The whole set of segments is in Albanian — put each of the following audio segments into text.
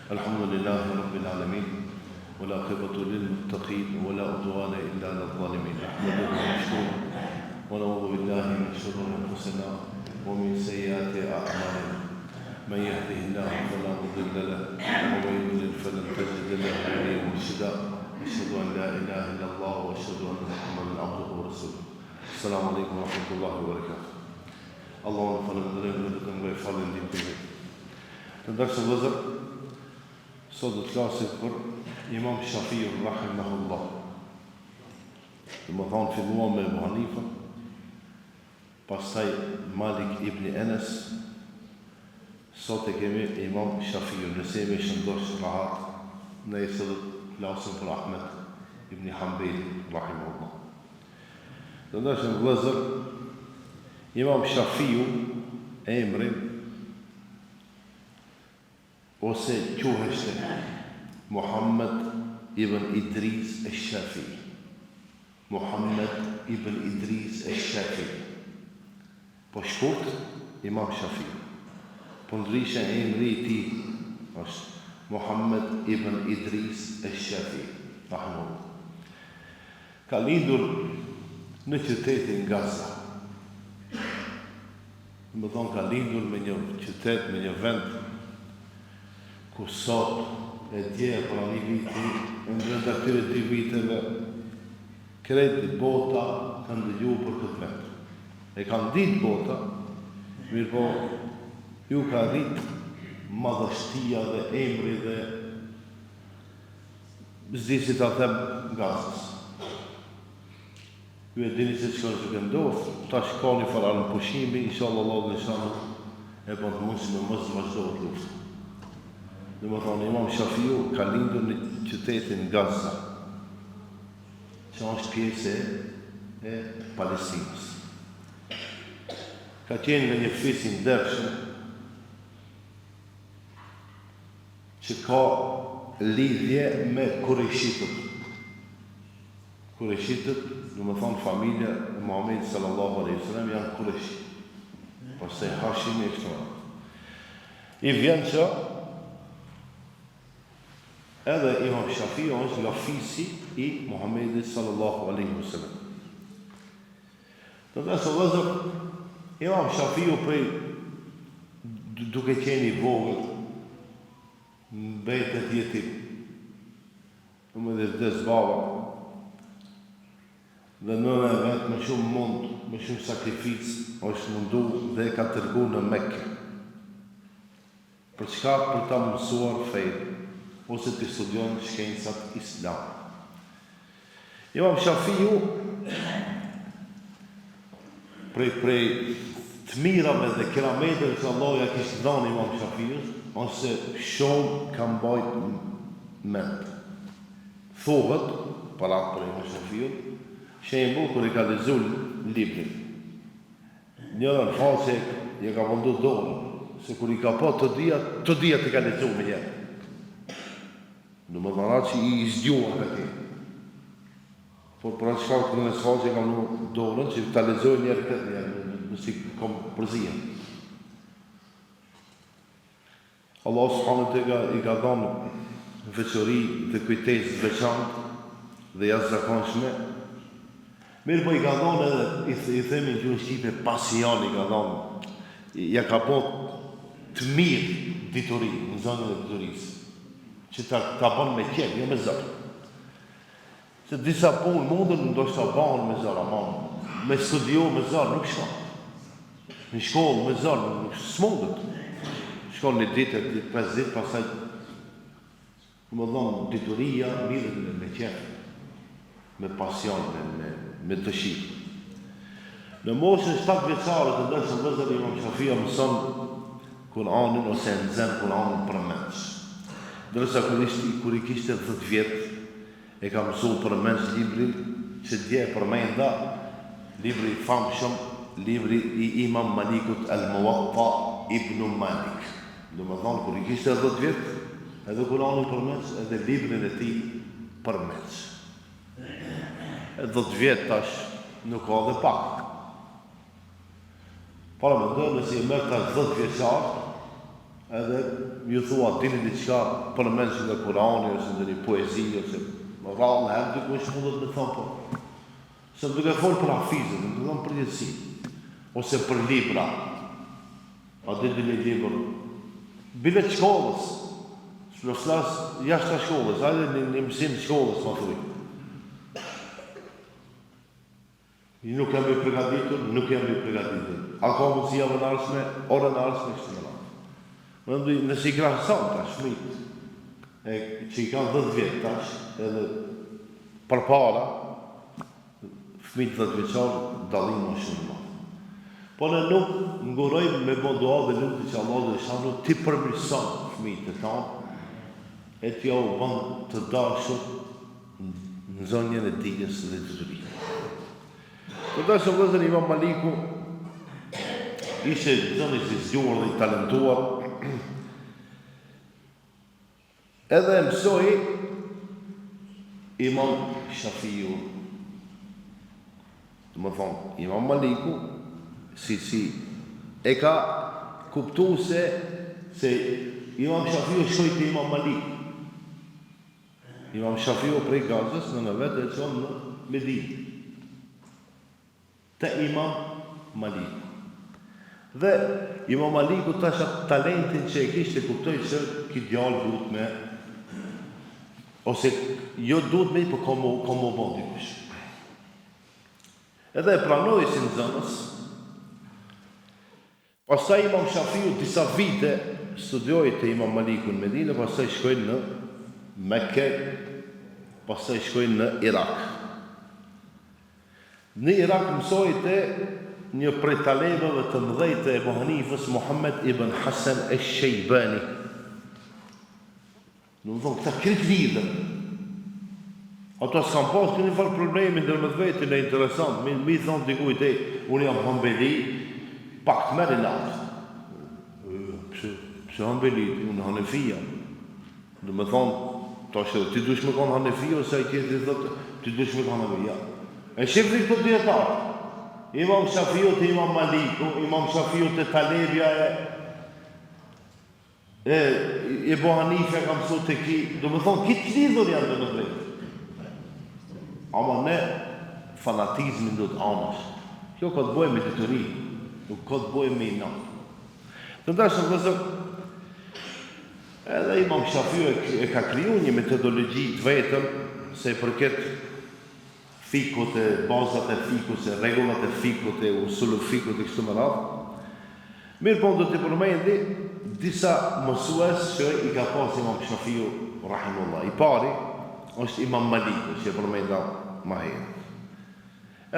الحمد لله رب العالمين والعاقبة للمتقين ولا عدوان إلا على الظالمين نحمده ونشكره ونعوذ بالله من شرور أنفسنا ومن سيئات أعمالنا من يهده الله فلا مضل له ومن يضلل فلن تجد له وليا مرشدا أشهد أن لا إله إلا الله وأشهد أن محمدا عبده ورسوله السلام عليكم ورحمة الله وبركاته Allahun falënderojmë dhe vetëm nga falënderim për të. Të ndarshëm vëllezër, sot do të flasim për Imam Shafiu rahimahullah. Domethënë filluam me Abu Hanifa, pastaj Malik ibn Anas, sot e kemi Imam Shafiu, nëse me shëndosh rahat, ne sot do të flasim për Ahmed ibn Hanbal rahimahullah. Të ndarshëm vëllezër, Imam Shafiu emrin ose quheshte Muhammad ibn Idris al-Shafi'i. Muhammad ibn Idris al-Shafi'i. Po shkurt Imam Shafiu. Po ndryshe emri I tij është Muhammad ibn Idris al-Shafi'i. Rahimahullah. Ka lindur në qytetin Gaza. Më thonë ka lindur me një qytet, me një vend ku sot e dje pra një viti, ndërsa këtyre 2 viteve krejt bota kanë dëgjuar për këtë vend. E kanë ditë bota, mirë po ju ka rrit madhështia dhe emri dhe zdi si ta them Gazës. Ju e dini se çka është ndodhur, ta shkoni fara në pushimi, inshallah Allahu dhe shano e po të mundsi me mos vazhdohet lufta. Domethënë Imam Shafiu ka lindur në qytetin Gaza, që është pjesë e Palestinës. Ka qenë në një fis I ndershëm që ka lidhje me Kurejshitët. Kurejshitët, do më thonë familja e Muhamedit sallallahu alaihi wasallam janë Kurejshi. Pastaj Hashimi e kështu. I vjen që edhe Imam Shafiu është nga fisi I Muhamedit sallallahu alaihi wasallam. Të dhe së vëzër, Imam Shafiu prej duke qenë I vogël, mbetet jetim, në më dhe vdes baba, dhe nëna e vetë me shumë mund, me shumë sakrificë, është mundu dhe ka tërgu në Mekë. Për çka? Për ta mësuar fejnë, ose të studion shkencat islam. Imam Shafiu, prej të mirave dhe kerameteve që Allah ja kishtë dhënë Imam Shafiu, ose shumë ka mbajt mend. Thuhet, para për Imam Shafiu, shembull kur I ka lexuar librin. Njëra fase I ka vendu dorën, se kur I ka pa të dia I ka lexuar më herë. Domethënë që I zgjuar atë. Por për çfarë kur në fase ka vendu dorën, që ta lexoj një herë këtë, si kom përzia. Allah subhanahu wa taala I ka dhënë veçori dhe kujtesë veçantë dhe jashtëzakonshme. Mirë po I ka dhënë edhe, I themi në gjuhën shqipe, pasion I ka dhënë. Ja ka po të mirë dituri, në zonën e diturisë. Që ta bën me qef, jo me zor. Se disa punë mundën ndoshta bën me zor, ama me studio me zor nuk shkon. Në shkollë me zor nuk s'mundet. Shkon një ditë, 5 ditë, pastaj më dhënë dituria, mirë me qef, me pasion, me dëshirë. Në moshën 7 vjeçare të ndershëm vëllezër Imam Shafiu mëson Kur'anin ose nxen Kur'anin përmendsh. Ndërsa kur I kishte 10 vjet e ka mësuar përmendsh librin që dje përmenda, libri I famshëm, libri I Imam Malikut al-Muwatta ibn Malik. Domethënë kur I kishte 10 vjet, edhe Kur'anin përmendsh, edhe librin e tij përmendsh. 10 vjet tash nuk ka dhe pak. Para më ndërë nësi e mërë të 10 vjeçar, edhe ju thua dini diçka përmend nga Kurani ose ndonjë poezi ose rrallë herë dikush mundet me thonë po. Se duke folë për hafizën, më thonë për jetësi, ose për libra. A dhe një libër. Bilet shkollës, shlo flas jashtë shkollës, hajde një mësim shkollës, ma thuj. Nuk jam i përgatitur, nuk jam i përgatitur. A ka mundësia më nërshme, orën nërshme, kështë më nërshme. Më ndoj, nësi i krahëson tash, shmit, që i kanë 10 vjetë tash, edhe për para, fmit 10 vjeqarë, dalim më shumë më. Po në nuk ngurojmë me bëndua dhe lutë që Allah dhe shanu ti përmirëson fmit e tanë, e t'ja u bënd të dashur në zonjën e dijes dhe të zërinë. Të dashur vëzën Imam Maliku, ishe zënë i zgjuar dhe i talentuar, edhe mësoj Imam Shafiu. Të më thonë, Imam Maliku, si e ka kuptu se Imam Shafiu shkoj të Imam Maliku. Imam Shafiu prej Gazës në vetë e qonë në Medinë. Të Imam Maliku. Dhe Imam Maliku tash atë talentin që e kishte kuptoj që ki djallë duhet me, ose jo duhet me, për komo bondi kush. Edhe e pranoj si në zënës. Pastaj Imam Shafiu disa vite studioj të Imam Maliku në Medinë, pastaj shkojnë në Mekke, pastaj shkojnë në Irak. Në Irak mësoj të një prej talebëve të mëdhej të Ebu Hanifës, Muhammed ibn Hasan al-Shaybani. Në më thonë, këta këtë lidhën. Ato s'kam pas kënë një farë problemi ndër me të vetin e interesant. Mi thonë dikujt e, unë jam Hanbeli, pak të meri natë. Pse Hanbeli, unë Hanefia. Në më thonë, ti dush me konë Hanefia, ose a i tjetëri thotë, ti dush me konë Hanefia. E shifri këtë djetarë, Imam Shafiu të Imam Maliku, Imam Shafiu të Talebja e Ebu Hanife ka mësu të ki, do më thonë, kitë lidhur janë dhe në drejtë. Ama ne fanatizmin do të anash. Kjo ka të bojë me dituri, nuk ka të bojë me i natë. Të ndashëm vëzër, edhe Imam Shafiu e ka kriju një metodologji të vetëm, se i përket fikut e bazat e fikut, se regullat e fikut e usullu fikut e kështu më radhë. Mirë po do të përmendi disa mësues që i ka pas Imam Shafiu rahimullah. I pari është Imam Maliku, që e përmenda ma herë.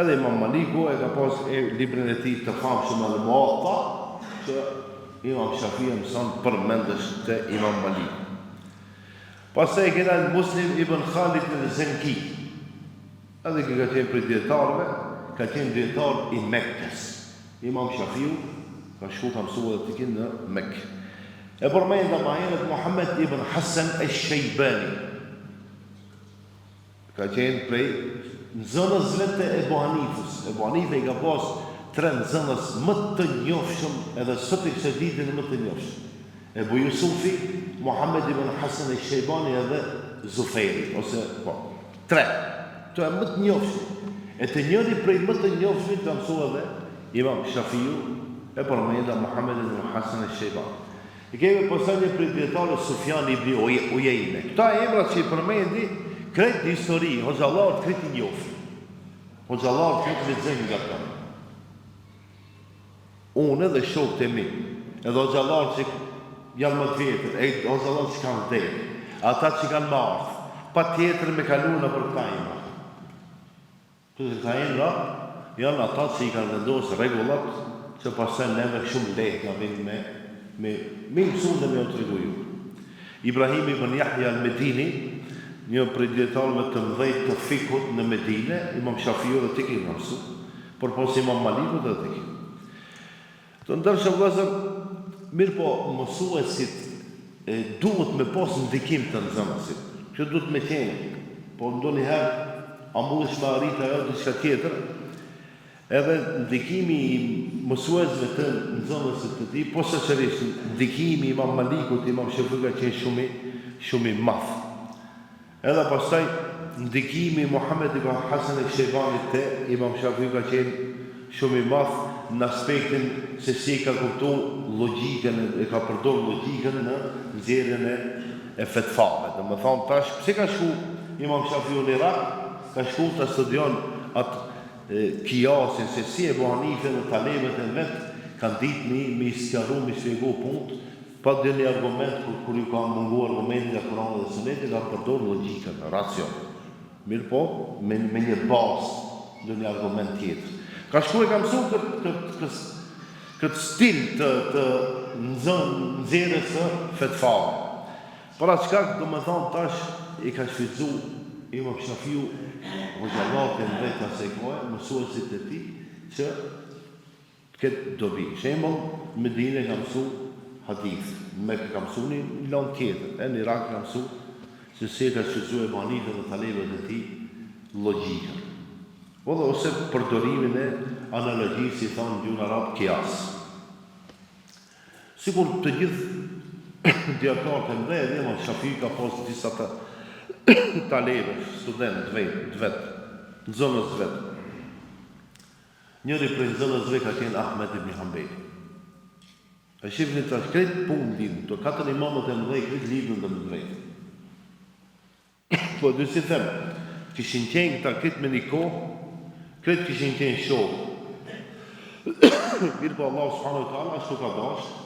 Edhe Imam Maliku e ka pas librin e tij të famshëm edhe Muwatta, që Imam Shafiu mëson përmendesh të Imam Maliku. Pastaj e kena Muslim ibn Khalid al-Zanki. Edhe ka qenë për djetarëve, ka qenë djetar i Mekkës. Imam Shafiu ka shku ka mësua dhe të kinë në Mekkë. E përmejnë dhe ma herët Muhammed ibn Hasan al-Shaybani. Ka qenë prej në zënës vetë e Ebu Hanifës. Ebu Hanife i ka pas 3 zënës më të njofshëm, edhe sot i kështë ditin më të njofshëm. Ebu Jusufi, Muhammed ibn Hasan al-Shaybani edhe Zufejri, ose po, 3. Të e më të njofshëm. E të njëri prej më të njofshëm të mësua dhe Imam Shafiu e përmenda Muhammed ibn Hasan al-Shaybani. I kemi përsa një prej djetarë Sufjan ibn Ujejne. Këta emrat që i përmendi kretë një histori, hoxalarët kretë një njofshëm. Hoxalarët kretë lexojnë nga ta. Unë edhe shokët e mi, edhe hoxalarët që janë më të vjetër, hoxalarët që kanë vdekë, ata që kanë marrë, pa tjetër me kalu në për këta emra. Këta emra janë ata që i kanë vendosë regullat që pasën neve shumë lehtë nga vinë me mësun dhe me o të regu ju. Ibrahim ibn Yahya al-Medini, një prej djetarëve të mëdhejt të fikut në Medine, Imam Shafiu dhe të ki në mësu, por pos Imam Maliku dhe të ki. Të ndërshë vëzër, mirë po mësuesit duhet me pos ndikim të nëzëmasit. Që duhet me qenë, po ndo njëherë, a mundësh me arritë ajo diçka tjetër, Edhe ndikimi I mësuesve të nxënësve të tij, posaçërisht ndikimi I Imam Malikut, Imam Shafiut ka qenë shumë I madh. Edhe pastaj ndikimi I Muhammed ibn Hasan al-Shaybani te Imam Shafiu ka qenë shumë I madh në aspektin se si ka kuptuar logjikën, e ka përdorur logjikën në nxjerrjen e fetvave. Domethënë tash pse ka shku Imam Shafiu në Irak, ka shku ta studion atë kiasin se si Ebu Hanife dhe talebet e vet kanë ditë mi sqaru, mi shpjegu punë, pa dhe një argument kur ju ka mungu argumentin nga Kurani dhe Suneti, ka përdorur logjikën, racion. Mirë po, me një bazë dhe një argument tjetër. Ka shku e ka mësu këtë stil të nxjerrjes së fetvave. Para çka do më thonë tash I ka shfrytzu Imam Shafiu rregullatën e vetë asaj kohe, mësuesit e tij që këtë dobi. Shembull, Medinë ka mësu hadith, Mekë ka mësu një land tjetër, në Irak ka mësu se si ka shfrytzu Ebu Hanife dhe talebet e tij logjikën. Ose përdorimin e analogjisë, si thonë në gjuhën arabe, kias. Sikur të gjithë dietarët e mëdhenj, Imam Shafiu ka pasur disa talebe, studentë vetë, nxënës vetë. Njëri prej nxënësve ka qenë Ahmed ibn Hanbali. E shifni tash këtë punë lidhën, të katër imamët e mëdhenj këtë lidhën dhe mëdhenj. Po dy si them, kishin qenë këta këtë me një kohë, këtë kishin qenë shokë. Mirë po Allah subhanahu wa taala ashtu ka dashur,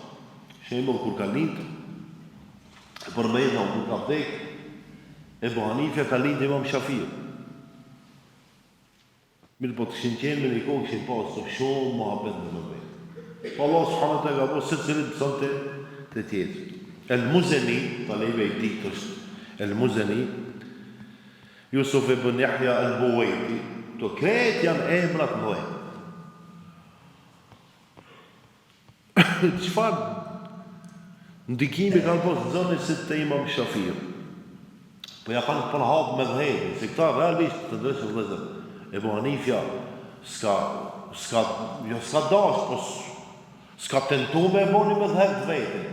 shembull kur ka lindë, për mëdha kur ka vdekë, Ebu Hanife ka lindë Imam Shafiu. Mirë po të kishin qenë me një kohë, kishin pasur shumë muhabet në mëdhenj. Po Allah subhanahu wa taala ka bërë secilin sonte të tjetër. El-Muzani, talebe I tij është El-Muzani, Yusuf ibn Yahya al-Buwaiti, to kretë janë emrat mëdhenj. Çfarë ndikimi kanë pasur nxënësit të Imam Shafiu? Po ja kanë përhap me dhejnë, se këta realisht të ndryshë vëllezër. Ebu Hanifja s'ka dash, po s'ka tentu me boni me dhejnë të vetin.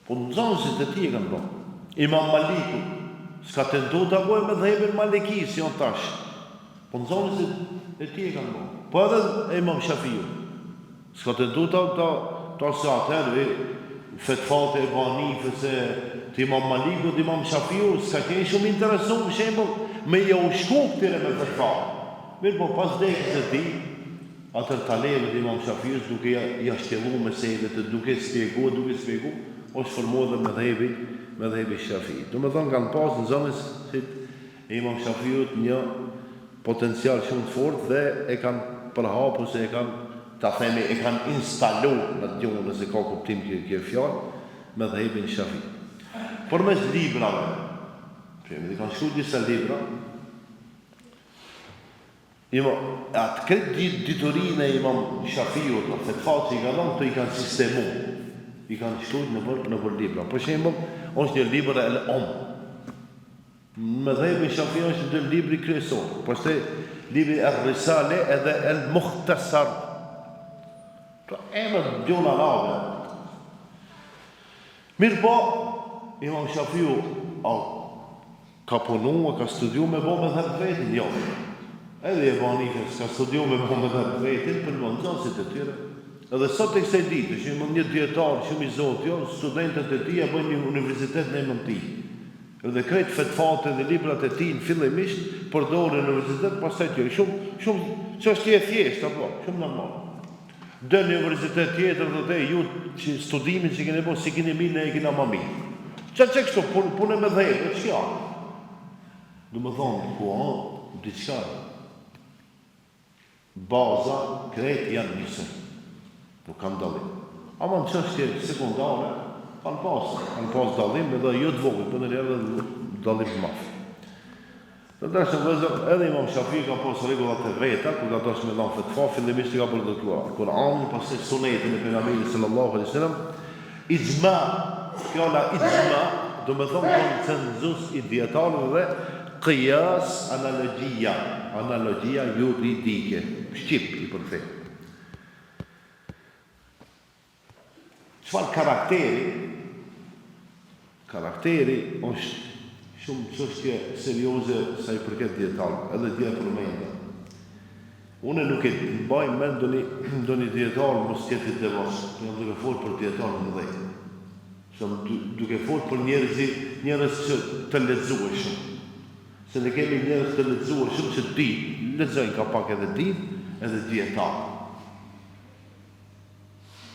Po nxënësit e tij e kanë bërë. Imam Maliku s'ka tentu të bojë me dhejnë Maliki, si on tash. Po nxënësit e tij e kanë bërë. Po edhe Imam Shafiu s'ka tentu të se atëherë fetfat e Ebu Hanife se të Imam Maliku dhe Imam Shafiu s'ka qenë shumë interesuar për shembull me ja u shku këtyre me fetfat. Mirë po pas vdekjes së tij, atër talebët e Imam Shafius duke ja shtjellu meselet, duke spjegu, është formuar dhe medhebi Shafiut. Domethënë kanë pas nxënësit e Imam Shafiut një potencial shumë të fortë dhe e kanë përhapur se e kanë instalu në të gjuhën nëse ka kuptim kjo fjalë me dhejbin Shafi. Por mes librave, dhe kanë shkruar disa libra, atë këtë diturinë e Imam Shafiut, fetfat që I ka dhënë, I kanë sistemu, I kanë shkruar në për libra. Për shembull, është një libër el-Om. Me dhejbin Shafi është një libri kryesor, pastaj libri el-Risale edhe el-Mukhtasar. Emër gjuhën arabe. Mirë po, Imam Shafiu ka punu, ka studiu me bo me dhëtë vetin, jo. Edhe Ebu Hanife s'ka studiu me bo me dhëtë vetin, për në nxënësit e tyre. Edhe sot e kësaj ditë, që një dietar shumë I zotë, jo, studentët e tij bëjnë një universitet në emrin e tij. Edhe krejt fetfate dhe librat e tij fillimisht përdoren në universitet, pastaj tjerë. Shumë çështje e thjeshtë, apo, shumë normal. Dë një universitet tjetër dhe ju që studimin që keni po, si keni mirë, ne e kena ma mirë. Që kështu, punë me dhejtë, që janë? Du më thonë, ku diçka, baza, krejt janë njësën. Nuk kanë dalim. Ama në çështje sekundare, kanë pas dalim, edhe jo të vogël, për në njerë dhe dalim të mafë. Të dashëm vëllezër, edhe Imam Shafiu ka pas rregullat e veta, kur ka dashur me dhënë fetva, fillimisht I ka përdorur Kur'anin, pastaj Sunetin e pejgamberit sallallahu alaihi wasallam, ijma, fjala ijma, do të thonë konsenzus I dietarëve dhe qiyas, analogjia juridike, shqip I përkthej. Çfarë karakteri është shumë çështje serioze sa I përket dietarëve, edhe dia përmendja. Unë nuk e mbaj mend doni dietar mos jetë devos, jam duke folur për dietarë më dhej. Jam duke folur për njerëz që të lexueshëm. Se ne kemi njerëz të lexueshëm që di, lexojnë ka pak edhe edhe dietar.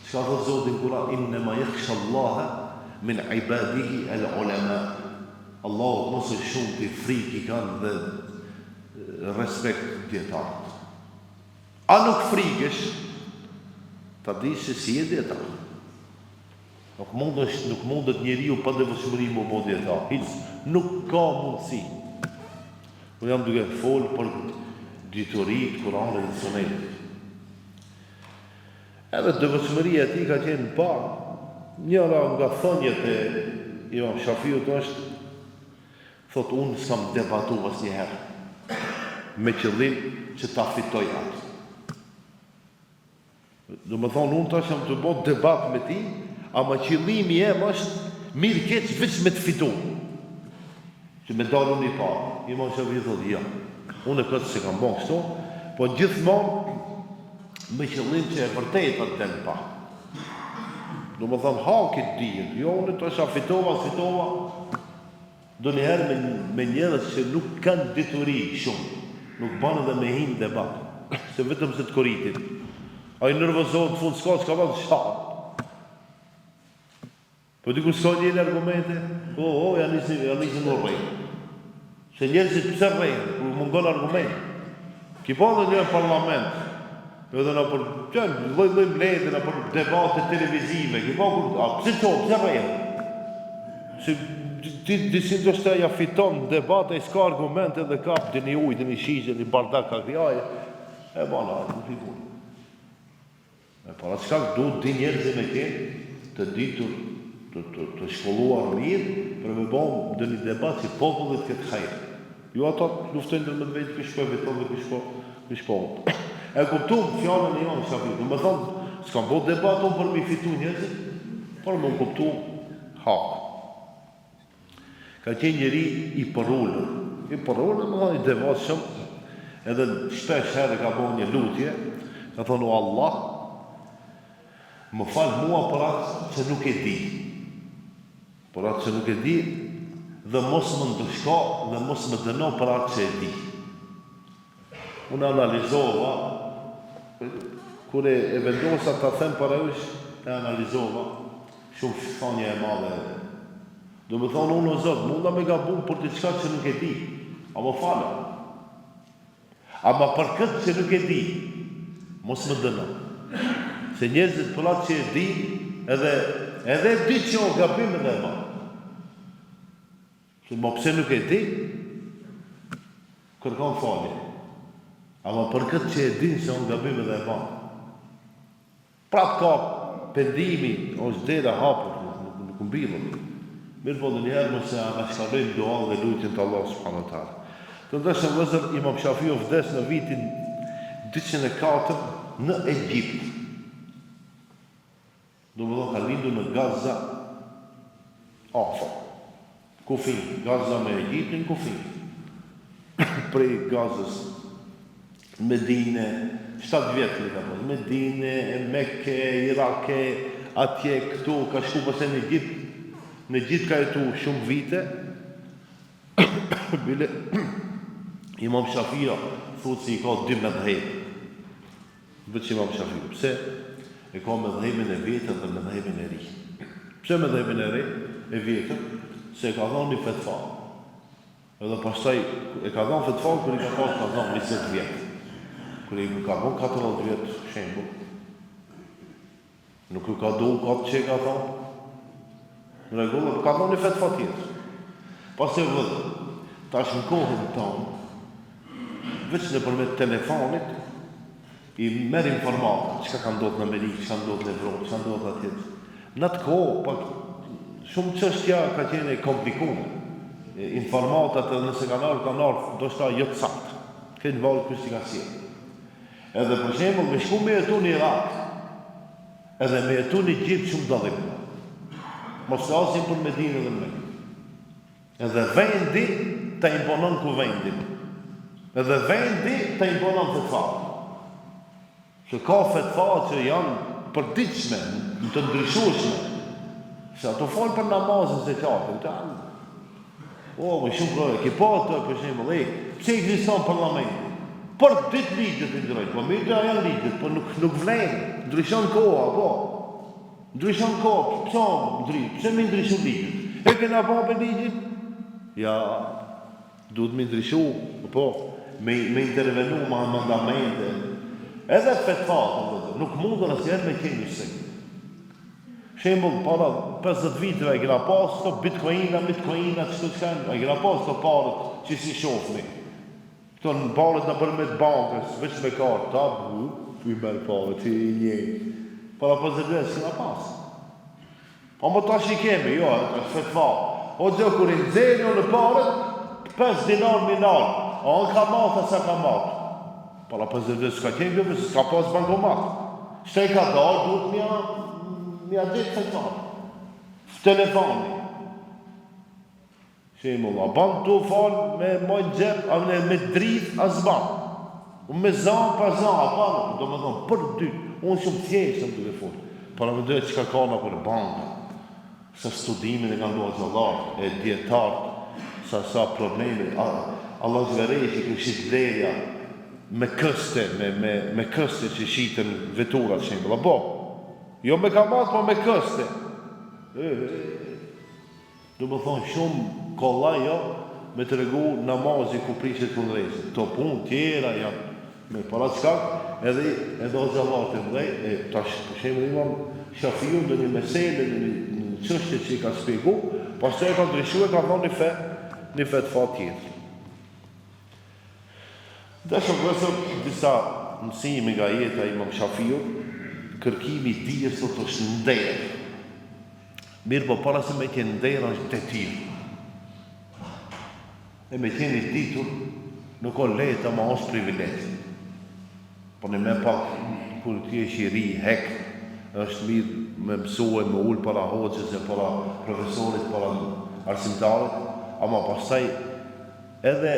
Çka thotë Zoti në Kur'an, innama yakhsha Allaha min ibadihi al-ulama. Allahu mos e shumë të frikë kanë dhe respekt dietarët. A nuk frikesh, ta di se si e dietar. Nuk mundet njeriu pa devotshmëri më bë dietar. Nuk ka mundësi. Unë jam duke folë për diturit, Kur'anit dhe Sunetit. Edhe devotshmëria e tij ka qenë pa. Njëra nga thënjet e Imam Shafiut është, thot unë s'kam debatu asnjëherë me qëllim që ta fitoj atë. Do më thonë unë tash jam të bëj debat me ti, ama qëllimi jem është mirë keq veç me të fitu. Që me dalë unë I parë. Imam Shafiu thotë ja. Unë këtë se kam bën kështu, po gjithmonë me qëllim që e vërtetë të del pa. Do më thonë hakit dijen. Jo unë tash fitova. Do njëherë me njerëz që nuk kanë dituri shumë, nuk banë dhe me hinë debat, se vetëm se të koritin. A I nervozohet fund s'ka vëllë shatë. Po dikur s'ka njënë argumente, janë nisë në rejnë. Se njerëzit pëse rejnë, kur mungon argument. Ki pa dhe një parlament, edhe në për loj mlete, në për debate televizive, ki pa kur, pëse rejnë? Se disin do shte ja fiton debate, s'ka argumente dhe kap dhe një ujtë, një shizhe, një bardak ka kriaje, e bala, nuk I kunë. E para çka duhet di njerëzit me kënë të ditur, të shkolluar mirë, për me bëmë dhe një debat që popullit këtë hajrë. Jo ata luftojnë dhe me të vetë këshpo e veton dhe këshpo. E kuptum fjallën e Imam Shafiut, do me thonë, s'kam bo debat unë për me fitu njerëzit, por me kuptu hakë. Ka qenë njeri I përullër. I përullër, më thonë I devotshëm, edhe shpesh herë ka bo një lutje, ka thonë o Allah, më falë mua për atë që nuk e di. Për atë që nuk e di, dhe mos më ndryshka, dhe mos më dëno për atë që e di. Unë analizova, kër e vendosa të them për është, e analizova, shumë thonje e madhe. Do më thonë unë o Zotë, munda me gabu për të qka që nuk e di, a më falë. Ama për këtë që nuk e di, mos më dëno. Se njerëzit për atë që e di, edhe di që o gabim edhe e ma. Se më pse nuk e di, kërkon falje. Ama për këtë që e di, se o gabim edhe e ma. Prap ka pendimi, është dera hapër, nuk mbilën. Mirë po dhe njëherë mëse anashkalojmë dua dhe lutjen të Allah subhanahu wa taala. Të ndeshëm vëzër, Imam Shafiu vdes në vitin 204 në Egjipt. Do më do ka lindu në Gaza, afër. Kufin, Gaza me Egjiptin, Kufin. Prej Gazës, Medine, 7 vjetë ka po, Medine, Mekke, Irake, atje, këtu, ka shku përse në Egjipt. Në gjithë ka jetu shumë vite, bile Imam Shafiu thotë se I ka 2 medhhebe. Veç Imam Shafiu. Pse? E ka medhhebin e vjetër dhe medhhebin e ri. Pse medhhebin e ri? E vjetër? Se e ka dhënë një fetva. Edhe pastaj e ka dhënë fetva kur I ka pas ka dhënë 20 vjet. Kur I ka dhënë 14 vjet shembull. Nuk U ka dhënë kot që ka thënë. Në regullë, ka dhënë një fetva tjetër. Pas e vëllë, tash në kohën tonë, veç në përmet telefonit, I merr informata, çka ka ndodhur në Amerikë, çka ndodhur në Evropë, çka ndodhur atje. Në atë kohë, pak shumë çështja ka qenë e komplikuar. informatat edhe nëse kanë ardhur, do shta jo të saktë. Kënë valë kështë që ka sjellë. Edhe për shembull, me shku me jetu në Irak, edhe me jetu në Egjipt shumë dallim. Mos flasim për Medinë dhe Mekë. Edhe vendi të imponon ku vendin. Edhe vendi të imponon fetva. Se ka fetva që janë përditshme, të ndryshueshme. Se ato folë për namazin se qatë. Më shumë kërë, ki pa të për shembull, pse ekziston parlamenti? Për ditë ligjet të ndrojnë, po mirë të janë ligjet, po nuk vlenë, ndryshon koha, po. Ndryshon koha, pse me ndryshu ligjet? E kena pa për ligjet? Ja, duhet me ndryshu, po, me intervenu ma mandamente. Edhe fetva, nuk mundën asnjëherë me qenë një sejtë. Shembull, para 50 viteve e kena pas të bitcoina, çdo të kanë, e kena pas të parët që si shofni. Këto në parët në përmet bankës, veç me kartë, tu i merë parët, që i një. Para 50 vjetë s'kena pas. Po më tash i kemi, jo, e fetva. O gjë, kur i nëzirë në parët, 5 dinar minar, a në ka matë, sa ka matë. Para 50 vjetë s'ka kemi, s'ka pas bankomat. Shte i ka dalë, duhet mja gjithë fetva. Telefoni. Shembull, a ban të falë me mojnë gjep, a me dritë, a zban. Me zanë, pa zanë, a banë, do me thonë, për dy, unë shumë thjeshtë në duke folë. Para me dojë që ka kana për bankë, sa studimin e kanë duha zëllarë, e djetartë, sa probleme, Allah zverej që kërë shqitë dheja, me këste, me këste që shqitën veturat, shembull, a bo. Jo me kamat, po me këste. Do më thonë shumë kollaj, jo, me të regu namazi ku prishet kundrejse. To punë tjera janë me para çkak, edhe o zëllarë të mdhej, tash për shemë imam Shafiu dhe një mesele, një çështje që i ka shpjegu, pastaj e ka ndryshu e ka thonë një fetva tjetër. Dhe shumë disa mësimi nga jeta imam Shafiu, kërkimi i dijes sot është nder. Mirë, po para se me qenë nder është detyr. E me qenë i ditur nuk o lehtë, ama është privilegj. Po në me pak, kur ti e shiri, hek, është mirë me mësue, me ullë para hoqës e para profesorit, para arsimtarit, ama pastaj edhe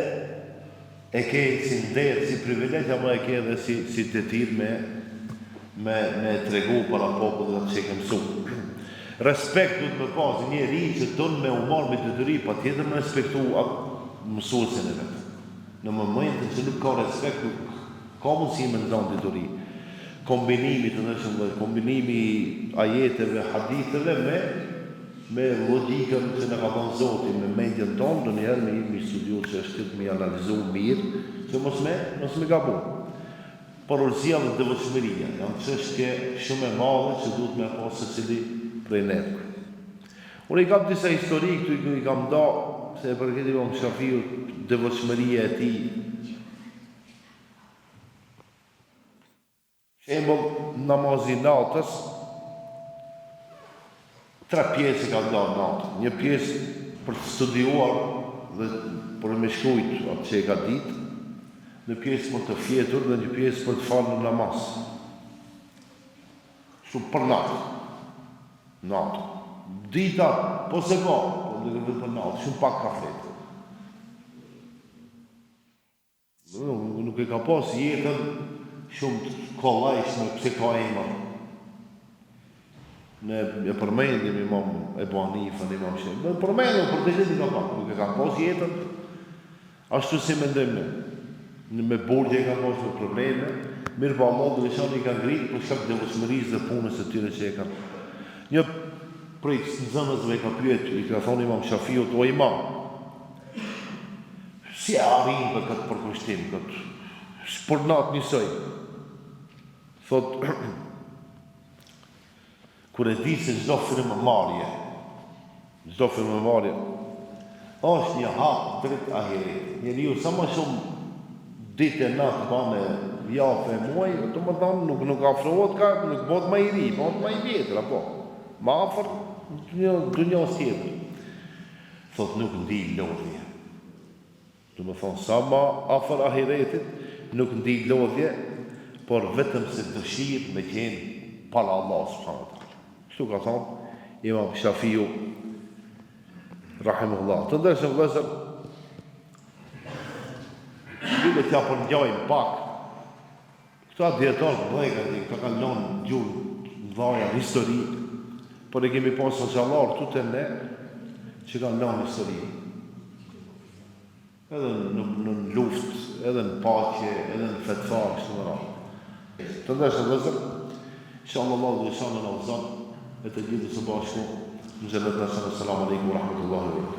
e ke si nder, si privilegj, ama e ke edhe si detyr me tregu para popullit që e ke mësu. Respekt duhet me pas njeri që tonë me umar me detyri, pa tjetër me respektu mësuesin e vetë. Në momentin që nuk ka respekt, nuk ka mundësi me ndonë detyri. Kombinimi të nëshëm dhe kombinimi ajeteve, haditheve me logikën që në ka thonë Zoti, me mendjen tonë, do njëherë me imi studiu që është të me analizu mirë, që mos me gabu. Por urësia dhe devotshmëria janë çështje shumë e madhe që duhet me pas secili prej neve. Unë i kam disa histori këtu i kam da, se për këtë imam Shafiu, devotshmëria e tij. Shembull, namazi natës, 3 pjesë ka da natë. Një pjesë për të studiuar dhe për me shkujt atë që e ka ditë, një pjesë për të fjetur dhe një pjesë për të falë në namaz. Shumë për natë. Natë. Dita, po se ka, po dhe këtë për natë, shumë pak ka fletë. Nuk e ka pas jetën shumë kollajshme, pse ka emër. Ne e përmendim imam Ebu Hanifën, imam Shemë. Ne përmendim, për të gjithë ka pak, nuk e ka pas jetën, ashtu si me ndëmë. Me burgje ka pas probleme, mirë pa Allah dhe lëshan i ka ngritë për shkak devotshmërisë dhe punës e tyre që e kanë. Një prej nxënësve ka pyet, i ka thonë imam Shafiu, o imam, si e arrin për këtë përkushtim, këtë spërnat njësoj? Thot, kur e di se çdo firmë marrje, është një hap drejt ahiret. Njeriu sa më shumë ditë e natë ba me javë e muaj, të më thamë nuk afrohet ka, nuk bëhet më i ri, bëhet më i vjetër, apo? Më afër dunjos tjetër. thot nuk ndi lodhje. Do më thonë, sa ma afër ahiretit, nuk ndi lodhje, por vetëm se dëshirë me qenë pala Allah subhanahu wa taala. Kështu ka thonë Imam Shafiu rahimahullah. Të ndershëm vëllezër, bile t'ja përngjajmë pak. Këta djetarë mëdhej, këta kanë lënë gjuhë mëdhaja histori, por e kemi pasur xhallar këtu te ne që kanë lënë histori. Edhe në luftë, edhe në paqe, edhe në fetva, kështu më radhë. Të ndershëm vëllezër, inshallah Allahu dhe shanë në Ramazan, e të gjithë së bashku në xhenet. Assalamu alaikum wa rahmatullahi wa barakatuh.